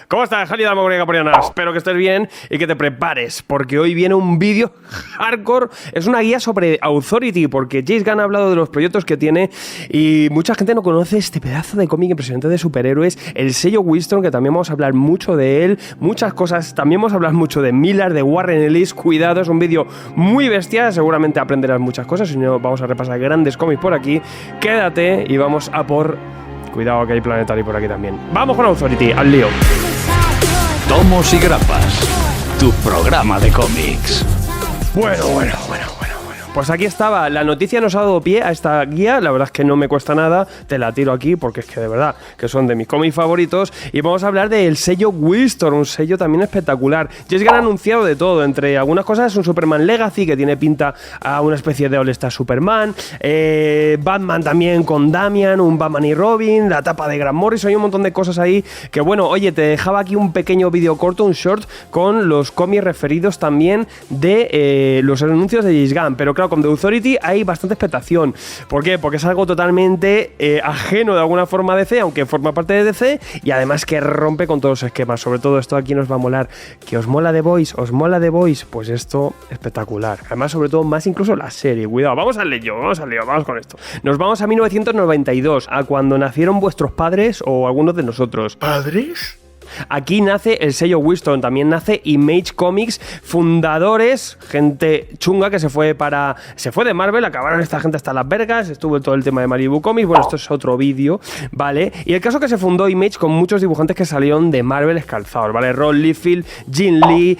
¿Cómo estás, Jali Dalmogorria Caporiana? Espero que estés bien y que te prepares, porque hoy viene un vídeo hardcore. Es una guía sobre Authority, porque James Gunn ha hablado de los proyectos que tiene y mucha gente no conoce este pedazo de cómic impresionante de superhéroes, el sello Wildstorm, que también vamos a hablar mucho de él, muchas cosas. También vamos a hablar mucho de Miller, de Warren Ellis. Cuidado, es un vídeo muy bestia, seguramente aprenderás muchas cosas. Si no, vamos a repasar grandes cómics por aquí. Quédate y vamos a por... Cuidado que hay Planetary por aquí también. Vamos con Authority, al lío. Tomos y grapas, tu programa de cómics. Bueno. Pues aquí estaba, la noticia nos ha dado pie a esta guía, la verdad es que no me cuesta nada, te la tiro aquí porque es que de verdad que son de mis cómics favoritos y vamos a hablar del sello Wildstorm, un sello también espectacular. James Gunn ha anunciado de todo, entre algunas cosas es un Superman Legacy que tiene pinta a una especie de All-Star Superman, Batman también con Damian, un Batman y Robin, la tapa de Grant Morrison, hay un montón de cosas ahí que bueno, oye, te dejaba aquí un pequeño vídeo corto, un short con los cómics referidos también de los anuncios de James Gunn, pero claro, con The Authority hay bastante expectación. ¿Por qué? Porque es algo totalmente ajeno de alguna forma a DC, aunque forma parte de DC, y además que rompe con todos los esquemas. Sobre todo esto aquí nos va a molar. ¿Que os mola The Voice? ¿Os mola The Voice? Pues esto, espectacular. Además, sobre todo, más incluso la serie. Cuidado, vamos al lío, vamos con esto. Nos vamos a 1992, a cuando nacieron vuestros padres o algunos de nosotros. ¿Padres? Aquí nace el sello Wildstorm, también nace Image Comics, fundadores, gente chunga que se fue de Marvel, acabaron esta gente hasta las vergas, estuvo todo el tema de Malibu Comics, bueno, esto es otro vídeo, ¿vale? Y el caso que se fundó Image con muchos dibujantes que salieron de Marvel escalzados, ¿vale? Ron Liefeld, Jim Lee,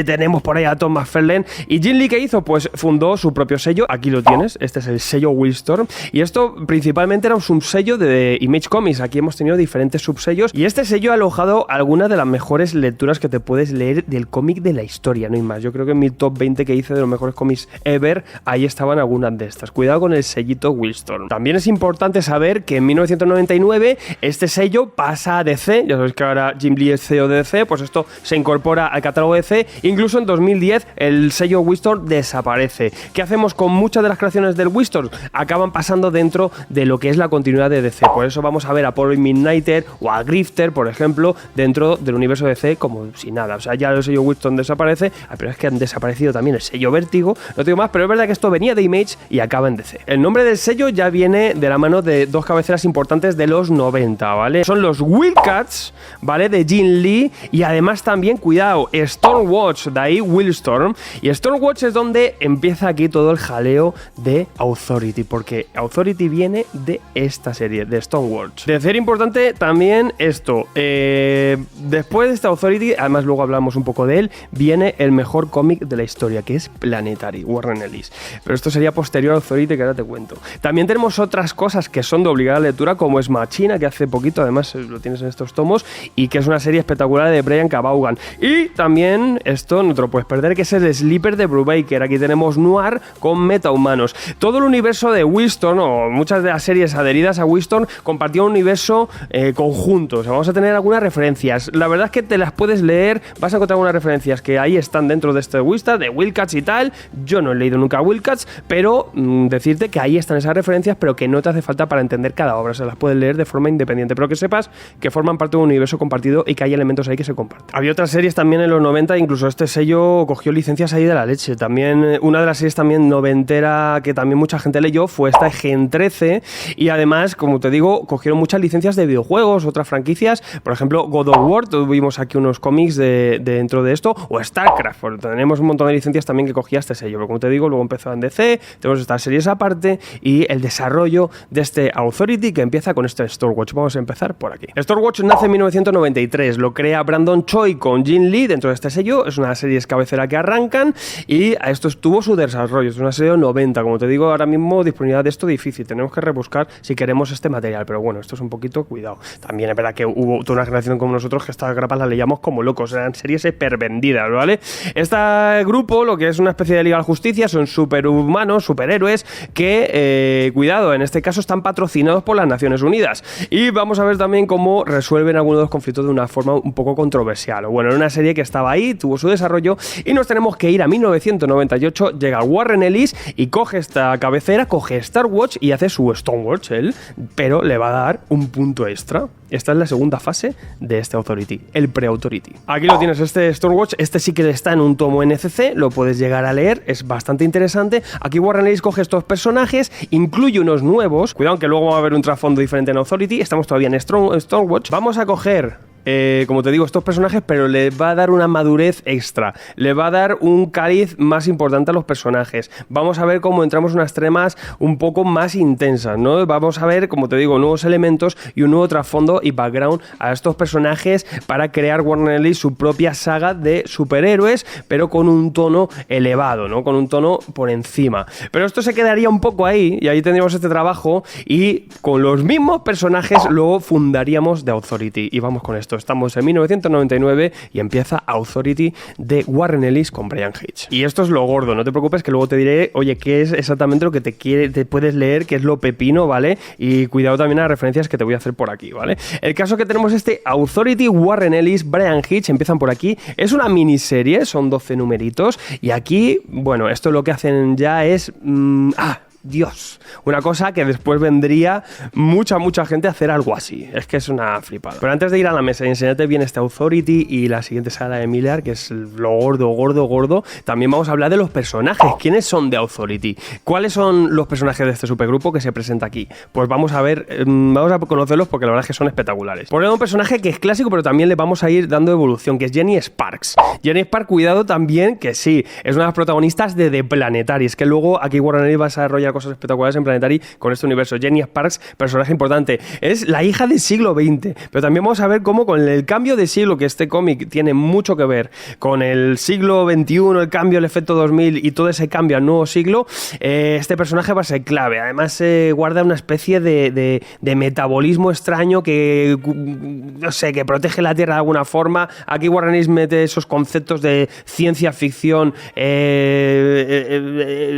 tenemos por ahí a Tom McFarlane, y Jim Lee, ¿qué hizo? Pues fundó su propio sello, aquí lo tienes, este es el sello Wildstorm, y esto principalmente era un subsello de Image Comics, aquí hemos tenido diferentes subsellos, y este sello ha alojado algunas de las mejores lecturas que te puedes leer del cómic de la historia, no hay más. Yo creo que en mi top 20 que hice de los mejores cómics ever, ahí estaban algunas de estas. Cuidado con el sellito Wildstorm. También es importante saber que en 1999 este sello pasa a DC, ya sabéis que ahora Jim Lee es CEO de DC, pues esto se incorpora al catálogo de DC, incluso en 2010 el sello Wildstorm desaparece. ¿Qué hacemos con muchas de las creaciones del Wildstorm? Acaban pasando dentro de lo que es la continuidad de DC, por eso vamos a ver a Paul Midnighter o a Grifter, por ejemplo, dentro del universo DC como si nada. O sea, ya el sello Wildstorm desaparece, pero es que han desaparecido también el sello Vértigo, no digo más, pero es verdad que esto venía de Image y acaba en DC. El nombre del sello ya viene de la mano de dos cabeceras importantes de los 90, ¿vale? Son los Wildcats, ¿vale? De Jim Lee, y además también, cuidado, Stormwatch, de ahí Wildstorm, y Stormwatch es donde empieza aquí todo el jaleo de Authority, porque Authority viene de esta serie, de Stormwatch. De ser importante también esto, después de esta Authority, además luego hablamos un poco de él, viene el mejor cómic de la historia, que es Planetary, Warren Ellis. Pero esto sería posterior a Authority, que ahora te cuento. También tenemos otras cosas que son de obligada lectura, como es Machina, que hace poquito, además lo tienes en estos tomos, y que es una serie espectacular de Brian K. Vaughan. Y también, esto no te lo puedes perder, que es el Sleeper de Brubaker. Aquí tenemos Noir con Metahumanos. Todo el universo de Wildstorm, o muchas de las series adheridas a Wildstorm, compartió un universo conjunto. O sea, vamos a tener algunas referencias. La verdad es que te las puedes leer, vas a encontrar algunas referencias que ahí están dentro de este Wildstorm, de Wildcats y tal. Yo no he leído nunca Wildcats, pero decirte que ahí están esas referencias, pero que no te hace falta para entender cada obra. Se las puedes leer de forma independiente, pero que sepas que forman parte de un universo compartido y que hay elementos ahí que se comparten. Había otras series también en los 90, incluso este sello cogió licencias ahí de la leche. También una de las series también noventera que también mucha gente leyó fue esta Gen 13, y además, como te digo, cogieron muchas licencias de videojuegos, otras franquicias, por ejemplo God of War, tuvimos aquí unos cómics dentro de esto, o StarCraft, porque tenemos un montón de licencias también que cogía este sello, pero como te digo, luego empezó en DC, tenemos estas series aparte y el desarrollo de este Authority que empieza con este Stormwatch. Vamos a empezar por aquí. Stormwatch nace en 1993, lo crea Brandon Choi con Jim Lee dentro de este sello, es una serie cabecera que arrancan y a esto estuvo su desarrollo, es una serie de 90, como te digo, ahora mismo disponibilidad de esto difícil, tenemos que rebuscar si queremos este material, pero bueno, esto es un poquito cuidado. También es verdad que hubo toda una generación como nosotros que estas grapas las leíamos como locos, eran series hipervendidas, ¿vale? Este grupo, lo que es una especie de Liga de la Justicia, son superhumanos, superhéroes que, cuidado, en este caso están patrocinados por las Naciones Unidas. Y vamos a ver también cómo resuelven algunos de los conflictos de una forma un poco controversial. Bueno, era una serie que estaba ahí, tuvo su desarrollo y nos tenemos que ir a 1998, llega Warren Ellis y coge esta cabecera, coge Star Watch y hace su Stonewatch él, pero le va a dar un punto extra. Esta es la segunda fase de este Authority, el Pre-Authority. Aquí lo tienes, este Stormwatch, este sí que está en un tomo NCC, lo puedes llegar a leer, es bastante interesante. Aquí Warren Ellis coge estos personajes, incluye unos nuevos, cuidado que luego va a haber un trasfondo diferente en Authority, estamos todavía en Stormwatch. Vamos a coger, como te digo, estos personajes, pero le va a dar una madurez extra, le va a dar un cariz más importante a los personajes. Vamos a ver cómo entramos en unas tramas un poco más intensas, ¿no? Vamos a ver, como te digo, nuevos elementos y un nuevo trasfondo y background a estos personajes para crear Warren Ellis su propia saga de superhéroes, pero con un tono elevado, ¿no? Con un tono por encima. Pero esto se quedaría un poco ahí, y ahí tendríamos este trabajo, y con los mismos personajes luego fundaríamos The Authority. Y vamos con esto. Estamos en 1999 y empieza Authority de Warren Ellis con Brian Hitch. Y esto es lo gordo, no te preocupes que luego te diré, oye, qué es exactamente lo que te puedes leer, qué es lo pepino, ¿vale? Y cuidado también a las referencias que te voy a hacer por aquí, ¿vale? El caso que tenemos Authority, Warren Ellis, Brian Hitch, empiezan por aquí. Es una miniserie, son 12 numeritos y aquí, bueno, esto lo que hacen ya es... Dios, una cosa que después vendría mucha gente a hacer algo así. Es que es una flipada. Pero antes de ir a la mesa y enseñarte bien este Authority y la siguiente saga de Miller, que es lo gordo, también vamos a hablar de los personajes. ¿Quiénes son de Authority? ¿Cuáles son los personajes de este supergrupo que se presenta aquí? Pues vamos a ver, vamos a conocerlos porque la verdad es que son espectaculares. Por un personaje que es clásico, pero también le vamos a ir dando evolución, que es Jenny Sparks. Jenny Sparks, cuidado también, que sí, es una de las protagonistas de The Planetary. Es que luego aquí Warren Ellis va a desarrollar cosas espectaculares en Planetary con este universo. Jenny Sparks, personaje importante, es la hija del siglo XX, pero también vamos a ver cómo con el cambio de siglo, que este cómic tiene mucho que ver con el siglo XXI, el cambio, el efecto 2000 y todo ese cambio al nuevo siglo, este personaje va a ser clave. Además guarda una especie de metabolismo extraño que, no sé, que protege la Tierra de alguna forma. Aquí Warren Ellis mete esos conceptos de ciencia ficción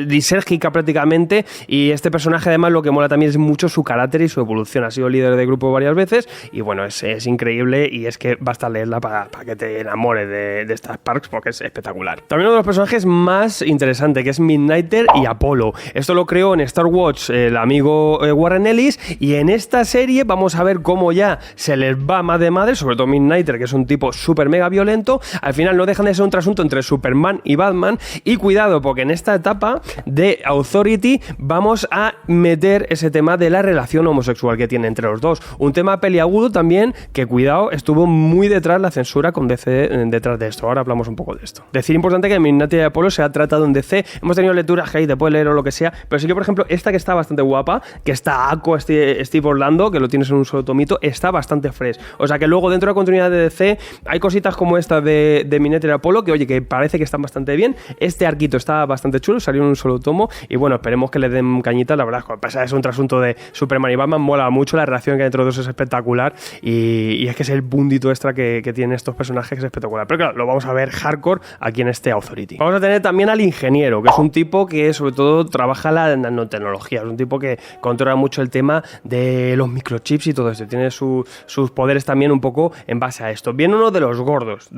lisérgica prácticamente, y este personaje además lo que mola también es mucho su carácter y su evolución. Ha sido líder de grupo varias veces y bueno, es increíble, y es que basta leerla para que te enamores de estas Sparks porque es espectacular. También uno de los personajes más interesantes, que es Midnighter y Apollo. Esto lo creó en Star Watch el amigo Warren Ellis, y en esta serie vamos a ver cómo ya se les va más de madre, sobre todo Midnighter, que es un tipo súper mega violento. Al final no dejan de ser un trasunto entre Superman y Batman, y cuidado porque en esta etapa de Authority vamos a meter ese tema de la relación homosexual que tiene entre los dos. Un tema peliagudo también, que cuidado, estuvo muy detrás la censura con DC detrás de esto. Ahora hablamos un poco de esto. Decir importante que Midnighter y Apollo se ha tratado en DC. Hemos tenido lecturas que ahí te puedes leer o lo que sea, pero sí que, por ejemplo, esta que está bastante guapa, que está Aqua Steve Orlando, que lo tienes en un solo tomito, está bastante fresh. O sea que luego dentro de la continuidad de DC hay cositas como esta de Midnighter y Apollo, que oye, que parece que están bastante bien. Este arquito está bastante chulo, salió en un solo tomo, y bueno, esperemos que le den cañita. La verdad, pasa es un trasunto de Superman y Batman, mola mucho, la relación que hay entre los dos es espectacular, y es que es el puntito extra que tienen estos personajes, que es espectacular. Pero claro, lo vamos a ver hardcore aquí en este Authority. Vamos a tener también al ingeniero, que es un tipo que sobre todo trabaja la nanotecnología, es un tipo que controla mucho el tema de los microchips y todo esto, tiene sus poderes también un poco en base a esto. Viene uno de los gordos,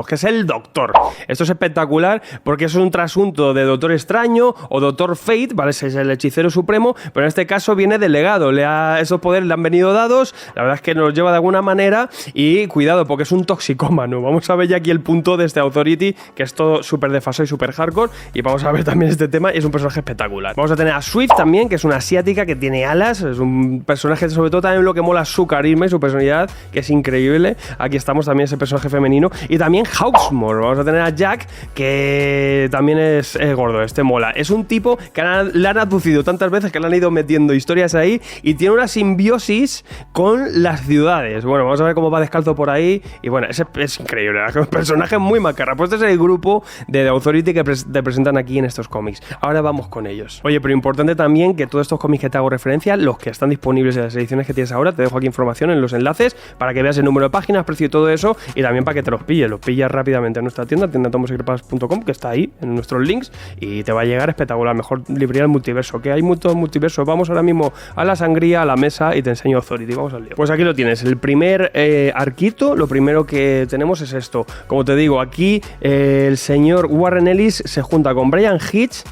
que es el Doctor. Esto es espectacular porque es un trasunto de Doctor Extraño o Doctor Fate, ¿vale? Es el hechicero supremo, pero en este caso viene delegado, esos poderes le han venido dados, la verdad es que nos lleva de alguna manera, y cuidado porque es un toxicómano. Vamos a ver ya aquí el punto de este Authority, que es todo súper desfasado y súper hardcore, y vamos a ver también este tema, y es un personaje espectacular. Vamos a tener a Swift también, que es una asiática que tiene alas, es un personaje sobre todo también lo que mola su carisma y su personalidad, que es increíble. Aquí estamos también ese personaje femenino, y también Hawksmoor. Vamos a tener a Jack, que también es gordo, este mola. Es un tipo que ahora la han aducido tantas veces que le han ido metiendo historias ahí y tiene una simbiosis con las ciudades. Bueno, vamos a ver cómo va descalzo por ahí y bueno, es increíble, un personaje muy macarra. Pues este es el grupo de The Authority que te presentan aquí en estos cómics. Ahora vamos con ellos. Oye, pero importante también que todos estos cómics que te hago referencia, los que están disponibles en las ediciones que tienes ahora, te dejo aquí información en los enlaces para que veas el número de páginas, precio y todo eso, y también para que te los pillas rápidamente en nuestra tienda tomosigrepas.com, que está ahí en nuestros links, y te va a llegar espectacular. Mejor librería del multiverso, que hay muchos multiversos. Vamos ahora mismo a la sangría, a la mesa, y te enseño Authority. Vamos al lío. Pues aquí lo tienes, el primer arquito. Lo primero que tenemos es esto. Como te digo, aquí el señor Warren Ellis se junta con Bryan Hitch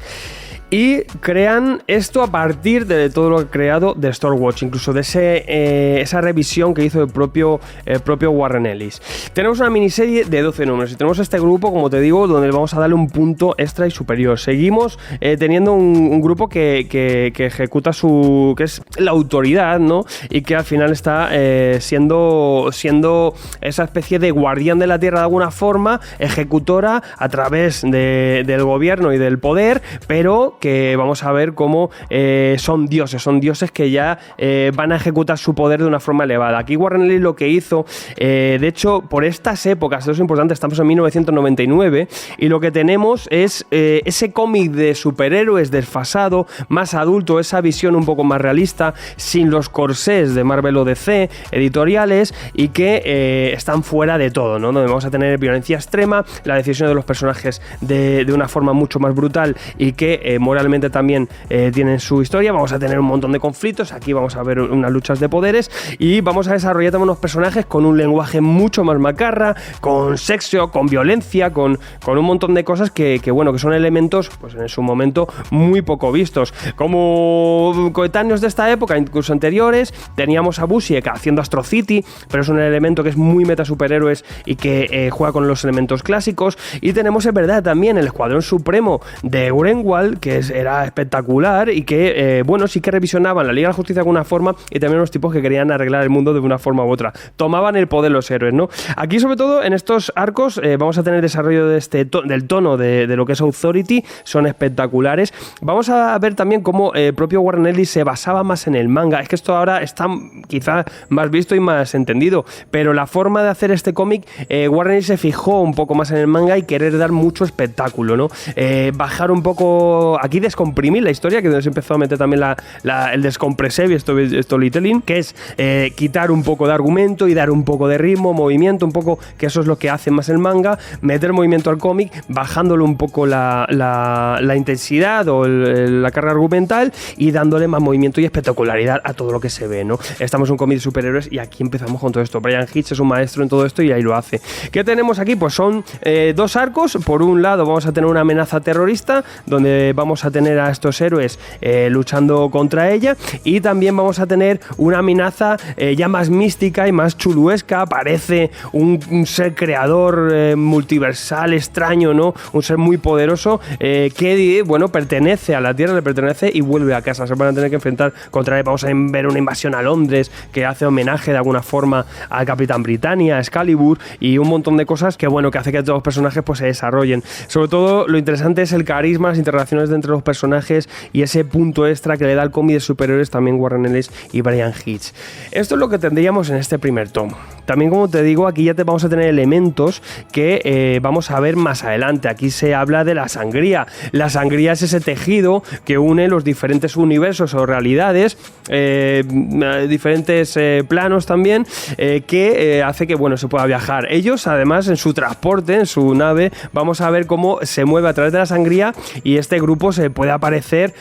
y crean esto a partir de todo lo creado de Stormwatch, incluso de esa revisión que hizo el propio Warren Ellis. Tenemos una miniserie de 12 números y tenemos este grupo, como te digo, donde vamos a darle un punto extra y superior. Seguimos teniendo un grupo que ejecuta que es la autoridad, ¿no? Y que al final está siendo esa especie de guardián de la tierra de alguna forma, ejecutora a través del gobierno y del poder, pero que vamos a ver cómo son dioses que ya van a ejecutar su poder de una forma elevada. Aquí Warren Ellis lo que hizo, de hecho, por estas épocas, esto es importante, estamos en 1999, y lo que tenemos es ese cómic de superhéroes desfasado, más adulto, esa visión un poco más realista, sin los corsés de Marvel o DC editoriales, y que están fuera de todo, ¿no? Donde vamos a tener violencia extrema, la decisión de los personajes de una forma mucho más brutal, y que moralmente también tienen su historia. Vamos a tener un montón de conflictos, aquí vamos a ver unas luchas de poderes, y vamos a desarrollar también unos personajes con un lenguaje mucho más macarra, con sexo, con violencia, con un montón de cosas que son elementos, pues en su momento, muy poco vistos. Como coetáneos de esta época, incluso anteriores, teníamos a Busiek haciendo Astro City, pero es un elemento que es muy meta superhéroes y que juega con los elementos clásicos. Y tenemos, en verdad, también el Escuadrón Supremo de Greenwald, que era espectacular y que, sí que revisionaban la Liga de la Justicia de alguna forma, y también unos tipos que querían arreglar el mundo de una forma u otra. Tomaban el poder los héroes, ¿no? Aquí, sobre todo, en estos arcos, vamos a tener desarrollo del tono de lo que es Authority, son espectaculares. Vamos a ver también cómo el propio Warren Ellis se basaba más en el manga. Es que esto ahora está quizá más visto y más entendido, pero la forma de hacer este cómic, Warren Ellis se fijó un poco más en el manga y querer dar mucho espectáculo, ¿no? Bajar un poco, aquí descomprimir la historia, que se empezó a meter también el descompresive storytelling, que es quitar un poco de argumento y dar un poco de ritmo, movimiento, un poco, que eso es lo que hace más el manga, meter movimiento al cómic, bajándole un poco la intensidad o la carga argumental y dándole más movimiento y espectacularidad a todo lo que se ve, ¿no? Estamos en un cómic de superhéroes y aquí empezamos con todo esto. Bryan Hitch es un maestro en todo esto y ahí lo hace. ¿Qué tenemos aquí? Pues son dos arcos. Por un lado vamos a tener una amenaza terrorista, donde vamos a tener a estos héroes luchando contra ella, y también vamos a tener una amenaza ya más mística y más chuluesca. Aparece un ser creador multiversal extraño, ¿no? Un ser muy poderoso que, pertenece a la Tierra, le pertenece y vuelve a casa. Se van a tener que enfrentar contra él. Vamos a ver una invasión a Londres que hace homenaje de alguna forma al Capitán Britannia, a Excalibur, y un montón de cosas que hace que todos los personajes pues se desarrollen. Sobre todo, lo interesante es el carisma, las interrelaciones entre los personajes y ese punto extra que le da el cómic de superhéroes también Warren Ellis y Bryan Hitch. Esto es lo que tendríamos en este primer tomo. También, como te digo, aquí ya vamos a tener elementos que vamos a ver más adelante. Aquí se habla de la sangría. La sangría es ese tejido que une los diferentes universos o realidades, diferentes planos también, que hace que se pueda viajar. Ellos, además, en su transporte, en su nave, vamos a ver cómo se mueve a través de la sangría, y este grupo se puede aparecer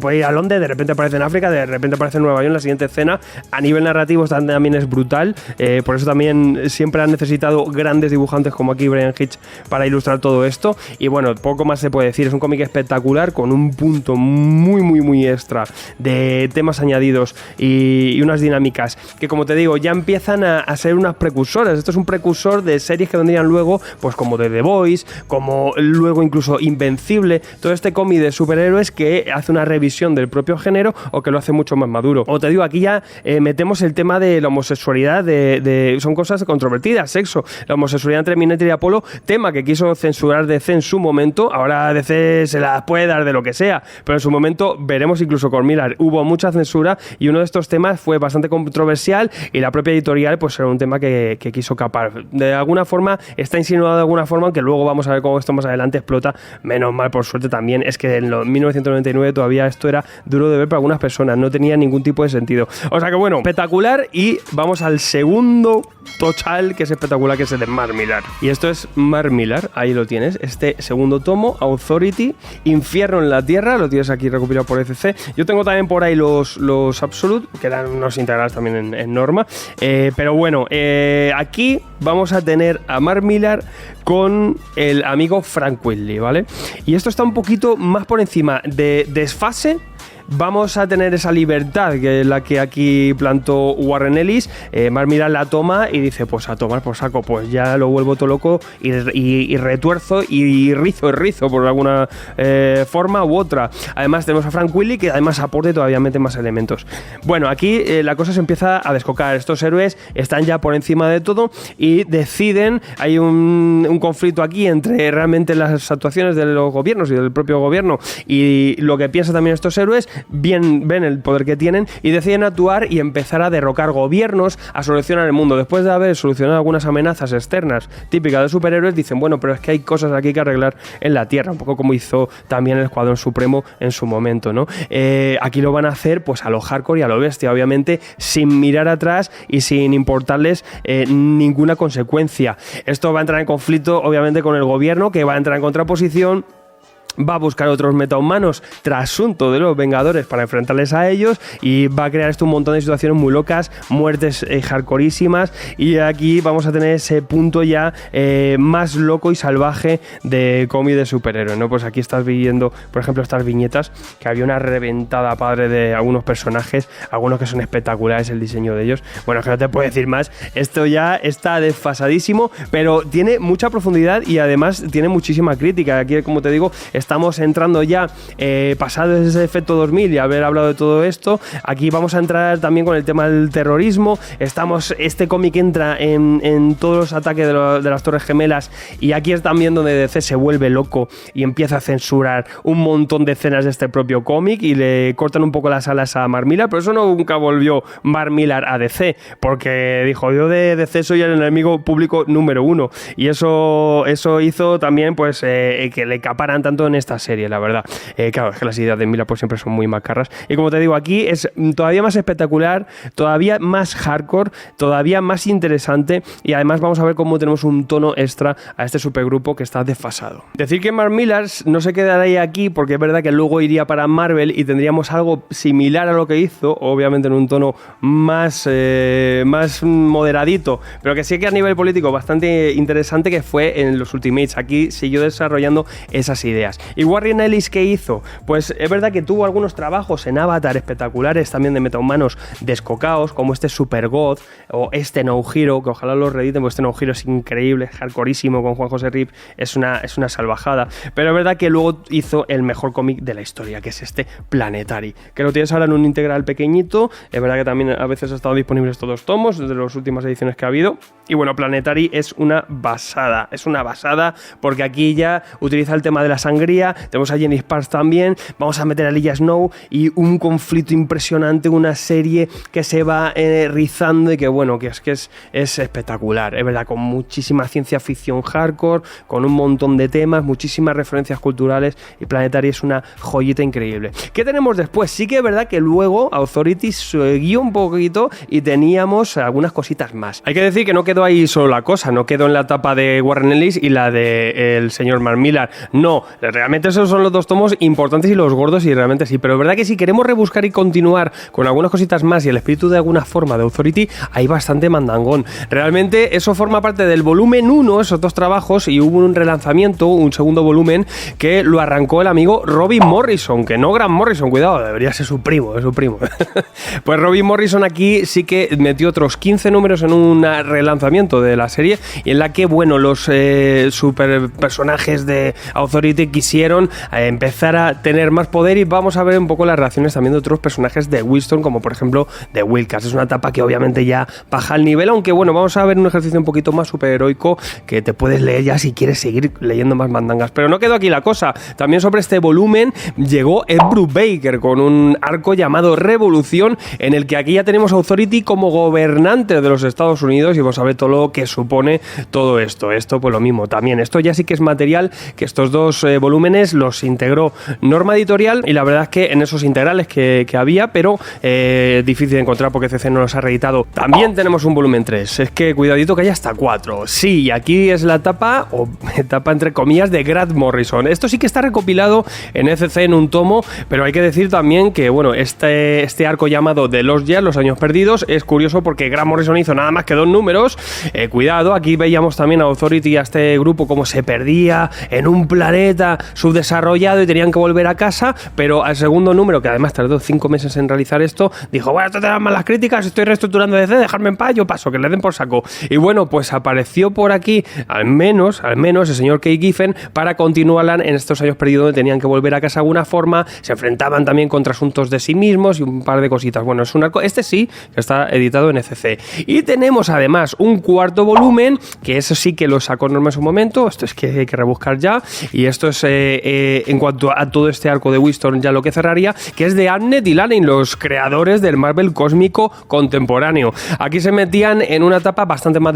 puede ir a Londres, de repente aparece en África, de repente aparece en Nueva York en la siguiente escena. A nivel narrativo también es brutal, por eso también siempre han necesitado grandes dibujantes como aquí Bryan Hitch para ilustrar todo esto, y poco más se puede decir. Es un cómic espectacular con un punto muy muy muy extra de temas añadidos y unas dinámicas que, como te digo, ya empiezan a ser unas precursoras. Esto es un precursor de series que vendrían luego, pues como The Boys, como luego incluso Invencible, todo este este cómic de superhéroes que hace una revisión del propio género o que lo hace mucho más maduro. O te digo, aquí ya metemos el tema de la homosexualidad, son cosas controvertidas, sexo, la homosexualidad entre Minetti y Apolo, tema que quiso censurar DC en su momento. Ahora DC se la puede dar de lo que sea, pero en su momento veremos, incluso con Miller hubo mucha censura y uno de estos temas fue bastante controversial y la propia editorial pues era un tema que quiso capar. De alguna forma está insinuado de alguna forma, aunque luego vamos a ver cómo esto más adelante explota. Menos mal, por suerte también, es que en 1999 todavía esto era duro de ver para algunas personas, no tenía ningún tipo de sentido. O sea que bueno, espectacular, y vamos al segundo total que es espectacular, que es el de Mark Millar. Y esto es Mark Millar, ahí lo tienes, este segundo tomo, Authority, Infierno en la Tierra, lo tienes aquí recopilado por ECC. Yo tengo también por ahí los Absolute, que eran unos integrales también en Norma, pero bueno, aquí vamos a tener a Mark Millar con el amigo Frank Whiteley, ¿vale? Y esto está un poquito más por encima de Desfase. Vamos a tener esa libertad que es la que aquí plantó Warren Ellis. Mark Millar la toma y dice, pues a tomar por saco, pues ya lo vuelvo todo loco y retuerzo y rizo por alguna forma u otra. Además tenemos a Frank Whiteley, que además aporta y todavía mete más elementos. Bueno, aquí la cosa se empieza a descocar. Estos héroes están ya por encima de todo y deciden, hay un conflicto aquí entre realmente las actuaciones de los gobiernos y del propio gobierno y lo que piensan también estos héroes. Bien ven el poder que tienen y deciden actuar y empezar a derrocar gobiernos, a solucionar el mundo. Después de haber solucionado algunas amenazas externas típicas de superhéroes, dicen, bueno, pero es que hay cosas aquí que arreglar en la Tierra, un poco como hizo también el Escuadrón Supremo en su momento, ¿no? Aquí lo van a hacer pues a lo hardcore y a lo bestia, obviamente sin mirar atrás y sin importarles ninguna consecuencia. Esto va a entrar en conflicto obviamente con el gobierno, que va a entrar en contraposición, va a buscar otros metahumanos trasunto de los Vengadores para enfrentarles a ellos y va a crear esto un montón de situaciones muy locas, muertes hardcoreísimas, y aquí vamos a tener ese punto ya más loco y salvaje de cómic de superhéroes, ¿no? Pues aquí estás viendo, por ejemplo, estas viñetas, que había una reventada padre de algunos personajes, algunos que son espectaculares el diseño de ellos. Bueno, es que no te puedo decir más, esto ya está desfasadísimo, pero tiene mucha profundidad y además tiene muchísima crítica. Aquí, como te digo, estamos entrando ya pasado ese efecto 2000 y haber hablado de todo esto. Aquí vamos a entrar también con el tema del terrorismo. Este cómic entra en todos los ataques de las Torres Gemelas, y aquí es también donde DC se vuelve loco y empieza a censurar un montón de escenas de este propio cómic y le cortan un poco las alas a Mark Millar, pero eso nunca volvió Mark Millar a DC, porque dijo, yo de DC soy el enemigo público número 1, y eso hizo también pues que le caparan tanto en esta serie, la verdad. Claro, es que las ideas de Millar pues siempre son muy macarras, y como te digo, aquí es todavía más espectacular, todavía más hardcore, todavía más interesante, y además vamos a ver cómo tenemos un tono extra a este supergrupo que está desfasado. Decir que Mark Millar no se quedaría aquí, porque es verdad que luego iría para Marvel y tendríamos algo similar a lo que hizo, obviamente en un tono más moderadito, pero que sí que a nivel político bastante interesante, que fue en los Ultimates. Aquí siguió desarrollando esas ideas. ¿Y Warren Ellis qué hizo? Pues es verdad que tuvo algunos trabajos en Avatar espectaculares, también de metahumanos descocaos, como este Super God o este No Hero, que ojalá lo reediten, porque este No Hero es increíble, hardcoreísimo, con Juan José Rip, es una salvajada. Pero es verdad que luego hizo el mejor cómic de la historia, que es este Planetary, que lo tienes ahora en un integral pequeñito. Es verdad que también a veces ha estado disponibles todos tomos, de las últimas ediciones que ha habido. Y bueno, Planetary es una basada, porque aquí ya utiliza el tema de la sangría. Tenemos a Jenny Sparks también, vamos a meter a Elijah Snow y un conflicto impresionante, una serie que se va rizando y que bueno, que es espectacular, es verdad, con muchísima ciencia ficción hardcore, con un montón de temas, muchísimas referencias culturales, y Planetary es una joyita increíble. ¿Qué tenemos después? Sí que es verdad que luego Authority siguió un poquito y teníamos algunas cositas más. Hay que decir que no quedó ahí solo la cosa, no quedó en la etapa de Warren Ellis y la de el señor Mark Millar, no, realmente esos son los dos tomos importantes y los gordos, y realmente sí, pero es verdad que si queremos rebuscar y continuar con algunas cositas más y el espíritu de alguna forma de Authority, hay bastante mandangón. Realmente eso forma parte del volumen 1, esos dos trabajos, y hubo un relanzamiento, un segundo volumen, que lo arrancó el amigo Robin Morrison, que no Grant Morrison, cuidado, debería ser su primo, es su primo. Pues Robin Morrison aquí sí que metió otros 15 números en un relanzamiento de la serie, y en la que, bueno, los super personajes de Authority quisieron empezar a tener más poder, y vamos a ver un poco las reacciones también de otros personajes de Winston, como por ejemplo de Wilcas. Es una etapa que obviamente ya baja el nivel, aunque bueno, vamos a ver un ejercicio un poquito más superheroico que te puedes leer ya si quieres seguir leyendo más mandangas. Pero no quedó aquí la cosa. También sobre este volumen llegó Ed Brubaker con un arco llamado Revolución, en el que aquí ya tenemos a Authority como gobernante de los Estados Unidos, y vamos a ver todo lo que supone todo esto. Esto pues lo mismo también. Esto ya sí que es material que estos dos volúmenes los integró Norma Editorial, y la verdad es que en esos integrales que había, pero difícil de encontrar porque CC no los ha reeditado. También tenemos un volumen 3. Es que cuidadito que hay hasta 4. Sí, y aquí es la etapa, o etapa entre comillas, de Grant Morrison. Esto sí que está recopilado en ECC en un tomo, pero hay que decir también que, bueno, este arco llamado The Lost Years, los años perdidos, es curioso porque Grant Morrison hizo nada más que 2 números. Cuidado, aquí veíamos también a Authority, a este grupo, como se perdía en un planeta subdesarrollado y tenían que volver a casa, pero al segundo número, que además tardó 5 meses en realizar esto, dijo, bueno, esto te dan malas críticas, estoy reestructurando DC, dejarme en paz, yo paso, que le den por saco. Y bueno, pues apareció por aquí, al menos el señor Kay Giffen, para continuarla en estos años perdidos, donde tenían que volver a casa de alguna forma, se enfrentaban también contra asuntos de sí mismos y un par de cositas. Bueno, es un arco, este sí, que está editado en ECC. Y tenemos además un cuarto volumen, que eso sí que lo sacó Norma en su momento, esto es que hay que rebuscar ya, y esto es en cuanto a todo este arco de Winston, ya lo que cerraría, que es de Arnett y Lanning, los creadores del Marvel cósmico contemporáneo. Aquí se metían en una etapa bastante más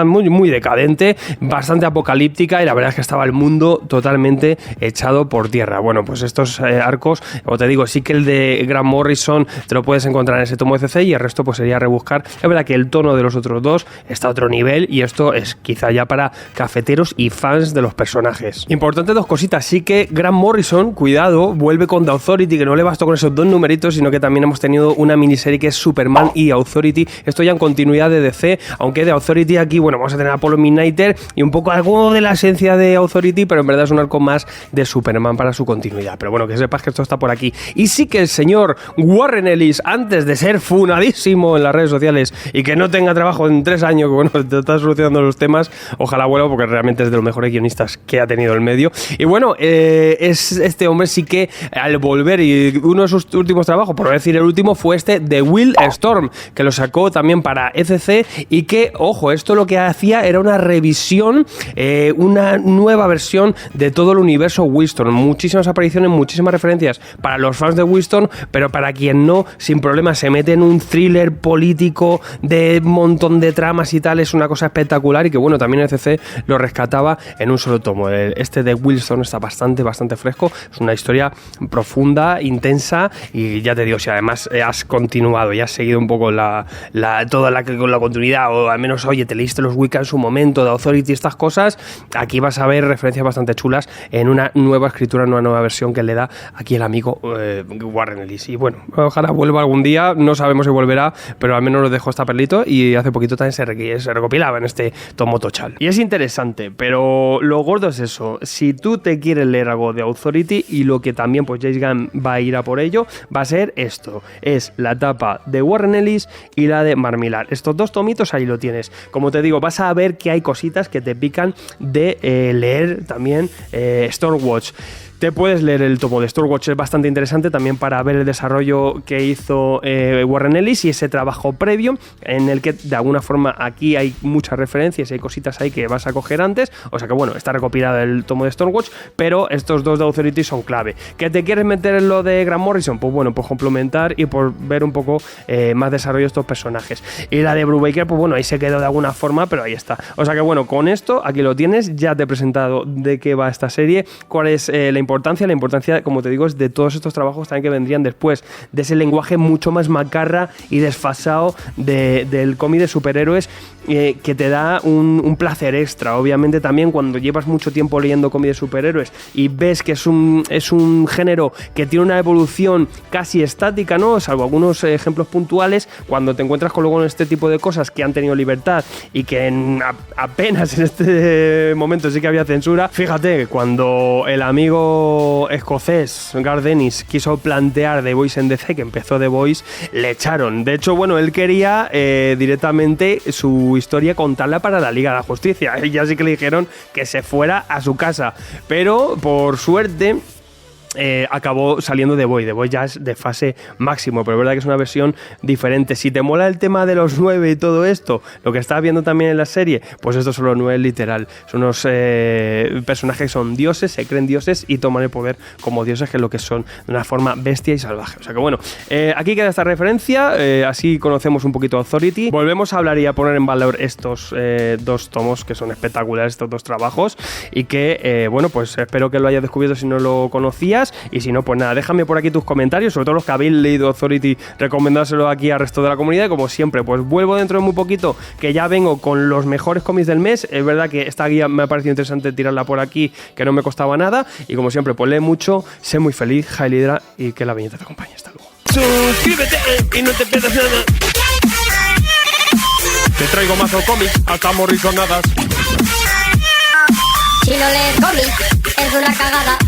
muy decadente, bastante apocalíptica, y la verdad es que estaba el mundo totalmente echado por tierra. Bueno, pues estos arcos, como te digo, sí que el de Grant Morrison te lo puedes encontrar en ese tomo de CC, y el resto pues sería rebuscar. Es verdad que el tono de los otros dos está a otro nivel, y esto es quizá ya para cafeteros y fans de los personajes. Importante, 2 cositas. Sí que Grant Morrison, cuidado, vuelve con The Authority, que no le bastó con esos 2 numeritos, sino que también hemos tenido una miniserie que es Superman y Authority. Esto ya en continuidad de DC, aunque de Authority aquí, bueno, vamos a tener a Apollo Midnighter y un poco algo de la esencia de Authority, pero en verdad es un arco más de Superman para su continuidad. Pero bueno, que sepas que esto está por aquí. Y sí que el señor Warren Ellis, antes de ser funadísimo en las redes sociales y que no tenga trabajo en 3 años, que bueno, te está solucionando los temas, ojalá vuelva, porque realmente es de los mejores guionistas que ha tenido el medio. Y bueno, este hombre sí que al volver, y uno de sus últimos trabajos, por no decir el último, fue este The Will Storm, que lo sacó también para ECC, y que, ojo, esto lo que hacía era una revisión, una nueva versión de todo el universo Winston. Muchísimas apariciones, muchísimas referencias para los fans de Winston, pero para quien no, sin problema, se mete en un thriller político de un montón de tramas y tal. Es una cosa espectacular, y que bueno, también ECC lo rescataba en un solo tomo. Este de Winston está bastante fresco, es una historia profunda, intensa, y ya te digo, si además has continuado y has seguido un poco toda la continuidad, o al menos, oye, te leíste los Wicca en su momento, de Authority, estas cosas, aquí vas a ver referencias bastante chulas en una nueva escritura, en una nueva versión que le da aquí el amigo Warren Ellis. Y bueno, ojalá vuelva algún día, no sabemos si volverá, pero al menos nos dejó esta perlito, y hace poquito también se recopilaba en este tomo tochal. Y es interesante, pero lo gordo es eso. Si tú te quieres leer algo de Authority, y lo que también pues James Gunn va a ir a por ello, va a ser esto, es la etapa de Warren Ellis y la de Mark Millar. Estos 2 tomitos ahí lo tienes. Como te digo, vas a ver que hay cositas que te pican de leer también Stormwatch. Te puedes leer el tomo de Stormwatch, es bastante interesante también para ver el desarrollo que hizo Warren Ellis y ese trabajo previo, en el que de alguna forma aquí hay muchas referencias y hay cositas ahí que vas a coger antes. O sea que bueno, está recopilado el tomo de Stormwatch, pero estos 2 de Authority son clave. ¿Que te quieres meter en lo de Grant Morrison? Pues bueno, pues complementar y por ver un poco más desarrollo de estos personajes. Y la de Brubaker, pues bueno, ahí se quedó de alguna forma, pero ahí está. O sea que bueno, con esto aquí lo tienes, ya te he presentado de qué va esta serie, cuál es la importancia, como te digo, es de todos estos trabajos también que vendrían después, de ese lenguaje mucho más macarra y desfasado del cómic de superhéroes, que te da un placer extra. Obviamente también cuando llevas mucho tiempo leyendo cómic de superhéroes y ves que es un género que tiene una evolución casi estática, ¿no? Salvo algunos ejemplos puntuales, cuando te encuentras con luego este tipo de cosas que han tenido libertad y que apenas en este momento sí que había censura. Fíjate, cuando el amigo periódico escocés Garth Ennis quiso plantear The Voice en DC, que empezó The Voice, le echaron. De hecho, bueno, él quería directamente su historia contarla para la Liga de la Justicia. Y ya sí que le dijeron que se fuera a su casa. Pero, por suerte, acabó saliendo The Voice. The Voice ya es de fase máximo, pero es verdad que es una versión diferente. Si te mola el tema de los 9 y todo esto, lo que estás viendo también en la serie, pues estos son los 9 literal. Son unos personajes que son dioses, se creen dioses y toman el poder como dioses, que es lo que son, de una forma bestia y salvaje. O sea que bueno, aquí queda esta referencia, así conocemos un poquito Authority. Volvemos a hablar y a poner en valor estos 2 tomos que son espectaculares, estos 2 trabajos, y que bueno, pues espero que lo hayas descubierto si no lo conocías. Y si no, pues nada, déjame por aquí tus comentarios, sobre todo los que habéis leído Authority, recomendárselo aquí al resto de la comunidad. Y como siempre, pues vuelvo dentro de muy poquito, que ya vengo con los mejores cómics del mes. Es verdad que esta guía me ha parecido interesante tirarla por aquí, que no me costaba nada. Y como siempre, pues lee mucho, sé muy feliz, Hail Hydra, y que la viñeta te acompañe. Hasta luego. Suscríbete y no te pierdas nada. Te traigo mazo cómics, hasta morrisonadas. Si no lees cómics, es una cagada.